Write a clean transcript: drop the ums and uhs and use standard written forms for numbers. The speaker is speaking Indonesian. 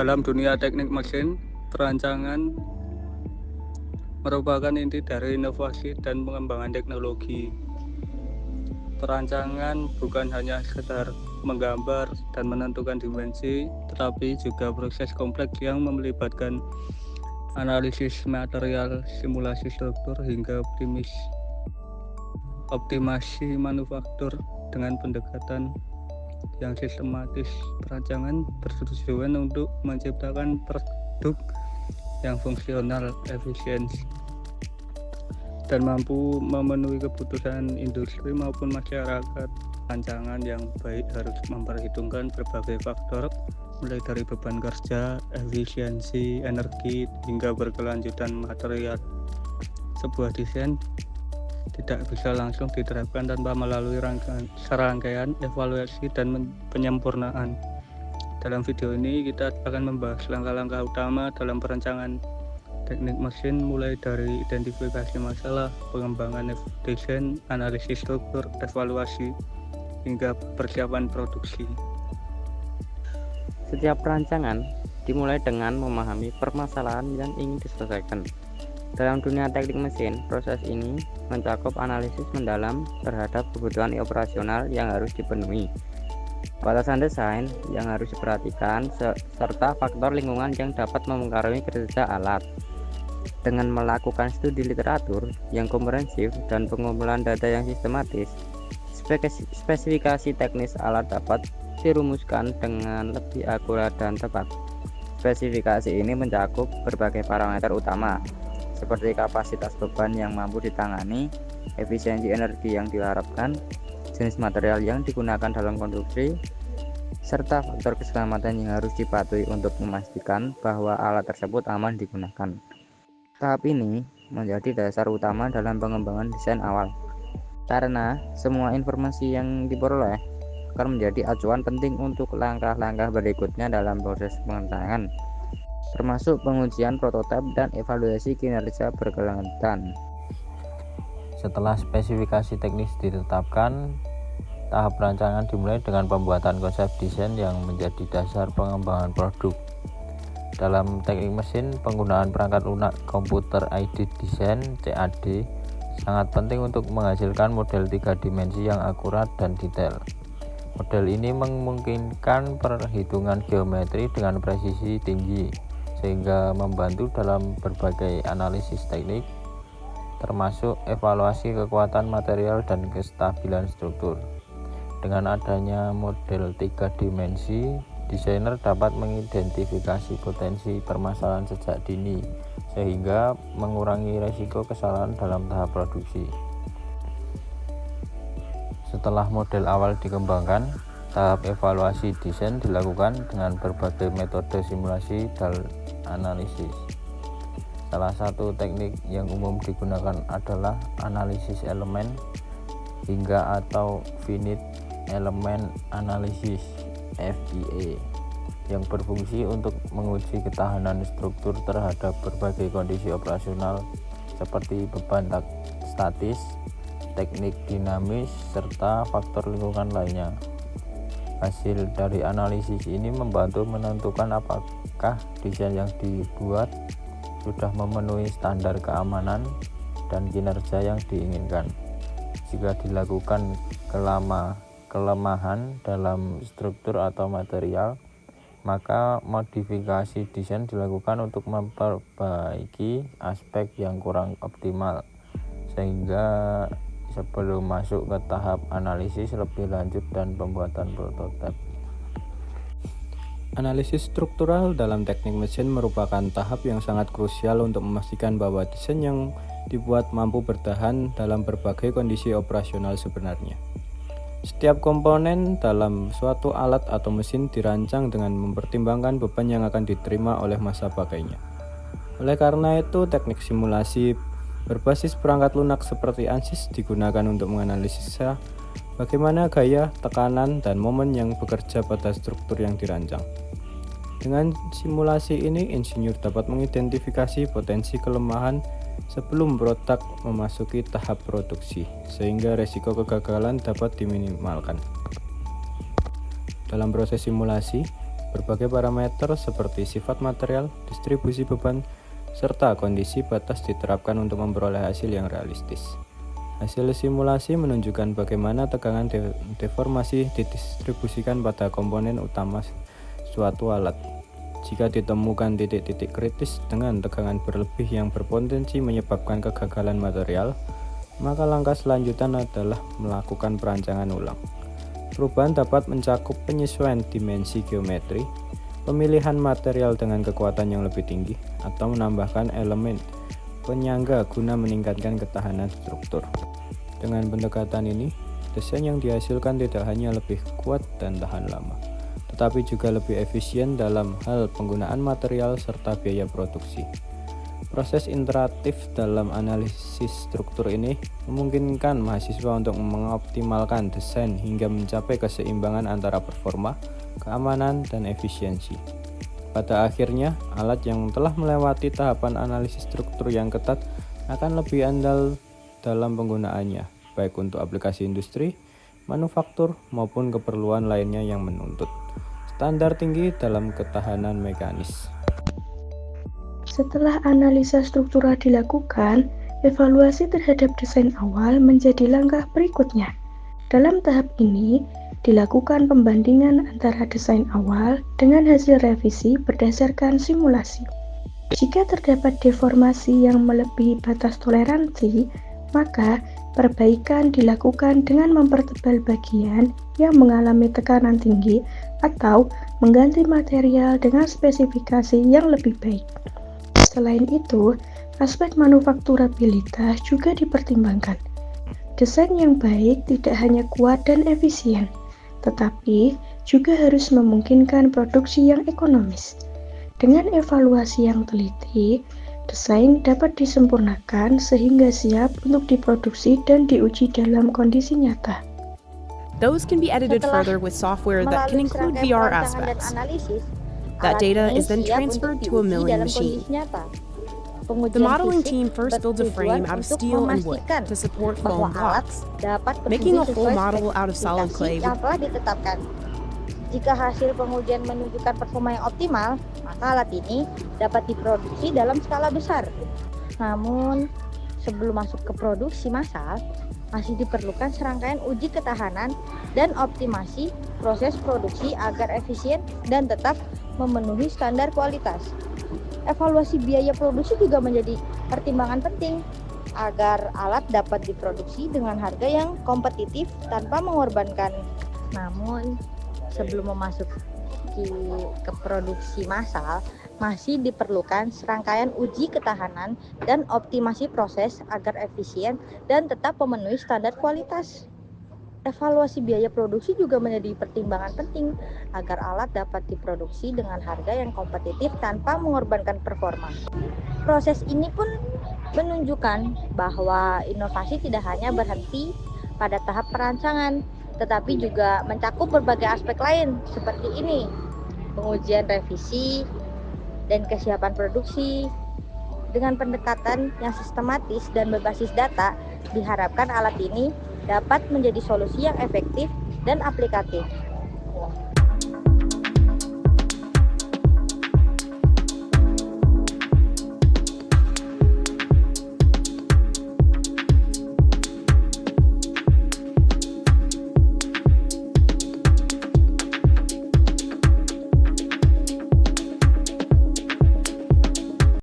Dalam dunia teknik mesin, perancangan merupakan inti dari inovasi dan pengembangan teknologi. Perancangan bukan hanya sekedar menggambar dan menentukan dimensi, tetapi juga proses kompleks yang melibatkan analisis material, simulasi struktur, hingga optimasi manufaktur dengan pendekatan yang sistematis. Perancangan bertujuan untuk menciptakan produk yang fungsional, efisien, dan mampu memenuhi kebutuhan industri maupun masyarakat. Rancangan yang baik harus memperhitungkan berbagai faktor, mulai dari beban kerja, efisiensi, energi, hingga berkelanjutan material. Sebuah desain tidak bisa langsung diterapkan tanpa melalui serangkaian evaluasi dan penyempurnaan. Dalam video ini kita akan membahas langkah-langkah utama dalam perancangan teknik mesin, mulai dari identifikasi masalah, pengembangan desain, analisis struktur, evaluasi, hingga persiapan produksi. Setiap perancangan dimulai dengan memahami permasalahan yang ingin diselesaikan. Dalam dunia teknik mesin, proses ini mencakup analisis mendalam terhadap kebutuhan operasional yang harus dipenuhi, batasan desain yang harus diperhatikan, serta faktor lingkungan yang dapat mempengaruhi kerja alat. Dengan melakukan studi literatur yang komprehensif dan pengumpulan data yang sistematis, spesifikasi teknis alat dapat dirumuskan dengan lebih akurat dan tepat. Spesifikasi ini mencakup berbagai parameter utama, seperti kapasitas beban yang mampu ditangani, efisiensi energi yang diharapkan, jenis material yang digunakan dalam konstruksi, serta faktor keselamatan yang harus dipatuhi untuk memastikan bahwa alat tersebut aman digunakan. Tahap ini menjadi dasar utama dalam pengembangan desain awal, karena semua informasi yang diperoleh akan menjadi acuan penting untuk langkah-langkah berikutnya dalam proses perancangan, termasuk pengujian prototipe dan evaluasi kinerja berkelanjutan. Setelah spesifikasi teknis ditetapkan, tahap perancangan dimulai dengan pembuatan konsep desain yang menjadi dasar pengembangan produk. Dalam teknik mesin, penggunaan perangkat lunak Computer Aided Design (CAD) sangat penting untuk menghasilkan model 3 dimensi yang akurat dan detail. Model ini memungkinkan perhitungan geometri dengan presisi tinggi, sehingga membantu dalam berbagai analisis teknik, termasuk evaluasi kekuatan material dan kestabilan struktur. Dengan adanya model 3 dimensi, desainer dapat mengidentifikasi potensi permasalahan sejak dini, sehingga mengurangi risiko kesalahan dalam tahap produksi. Setelah model awal dikembangkan, tahap evaluasi desain dilakukan dengan berbagai metode simulasi dan analisis. Salah satu teknik yang umum digunakan adalah analisis elemen hingga atau finite element analysis (FEA) yang berfungsi untuk menguji ketahanan struktur terhadap berbagai kondisi operasional seperti beban statis, teknik dinamis, serta faktor lingkungan lainnya. Hasil dari analisis ini membantu menentukan apakah desain yang dibuat sudah memenuhi standar keamanan dan kinerja yang diinginkan. Jika dilakukan kelemahan dalam struktur atau material, maka modifikasi desain dilakukan untuk memperbaiki aspek yang kurang optimal, sehingga sebelum masuk ke tahap analisis lebih lanjut dan pembuatan prototipe. Analisis struktural dalam teknik mesin merupakan tahap yang sangat krusial untuk memastikan bahwa desain yang dibuat mampu bertahan dalam berbagai kondisi operasional sebenarnya. Setiap komponen dalam suatu alat atau mesin dirancang dengan mempertimbangkan beban yang akan diterima oleh masa pakainya. Oleh karena itu, teknik simulasi berbasis perangkat lunak seperti ANSYS digunakan untuk menganalisa bagaimana gaya, tekanan, dan momen yang bekerja pada struktur yang dirancang. Dengan simulasi ini, insinyur dapat mengidentifikasi potensi kelemahan sebelum produk memasuki tahap produksi, sehingga risiko kegagalan dapat diminimalkan. Dalam proses simulasi, Berbagai parameter seperti sifat material, distribusi beban, serta kondisi batas diterapkan untuk memperoleh hasil yang realistis. Hasil simulasi menunjukkan bagaimana tegangan deformasi didistribusikan pada komponen utama suatu alat. Jika ditemukan titik-titik kritis dengan tegangan berlebih yang berpotensi menyebabkan kegagalan material, maka langkah selanjutnya adalah melakukan perancangan ulang. Perubahan dapat mencakup penyesuaian dimensi geometri, pemilihan material dengan kekuatan yang lebih tinggi, atau menambahkan elemen penyangga guna meningkatkan ketahanan struktur. Dengan pendekatan ini, desain yang dihasilkan tidak hanya lebih kuat dan tahan lama, tetapi juga lebih efisien dalam hal penggunaan material serta biaya produksi. Proses iteratif dalam analisis struktur ini memungkinkan mahasiswa untuk mengoptimalkan desain hingga mencapai keseimbangan antara performa, keamanan, dan efisiensi. Pada akhirnya, alat yang telah melewati tahapan analisis struktur yang ketat akan lebih andal dalam penggunaannya, baik untuk aplikasi industri, manufaktur, maupun keperluan lainnya yang menuntut standar tinggi dalam ketahanan mekanis. Setelah analisa struktural dilakukan, evaluasi terhadap desain awal menjadi langkah berikutnya. Dalam tahap ini, dilakukan pembandingan antara desain awal dengan hasil revisi berdasarkan simulasi. Jika terdapat deformasi yang melebihi batas toleransi, maka perbaikan dilakukan dengan mempertebal bagian yang mengalami tekanan tinggi atau mengganti material dengan spesifikasi yang lebih baik. Selain itu, aspek manufakturabilitas juga dipertimbangkan. Desain yang baik tidak hanya kuat dan efisien, tetapi juga harus memungkinkan produksi yang ekonomis. Dengan evaluasi yang teliti, desain dapat disempurnakan sehingga siap untuk diproduksi dan diuji dalam kondisi nyata. Those can be edited further with software that can include VR aspects. That data is then transferred to a milling machine. The modeling team first builds a frame out of steel and wood to support foam blocks, making a full model out of solid clay. Jika hasil pengujian menunjukkan performa yang optimal, maka alat ini dapat diproduksi dalam skala besar. Namun, sebelum masuk ke produksi massal, masih diperlukan serangkaian uji ketahanan dan optimasi proses produksi agar efisien dan tetap memenuhi standar kualitas. Evaluasi biaya produksi juga menjadi pertimbangan penting agar alat dapat diproduksi dengan harga yang kompetitif tanpa mengorbankan. Namun, sebelum memasuki ke produksi massal, masih diperlukan serangkaian uji ketahanan dan optimasi proses agar efisien dan tetap memenuhi standar kualitas. Evaluasi biaya produksi juga menjadi pertimbangan penting agar alat dapat diproduksi dengan harga yang kompetitif tanpa mengorbankan performa. Proses ini pun menunjukkan bahwa inovasi tidak hanya berhenti pada tahap perancangan, tetapi juga mencakup berbagai aspek lain seperti ini: pengujian revisi dan kesiapan produksi. Dengan pendekatan yang sistematis dan berbasis data, diharapkan alat ini dapat menjadi solusi yang efektif dan aplikatif.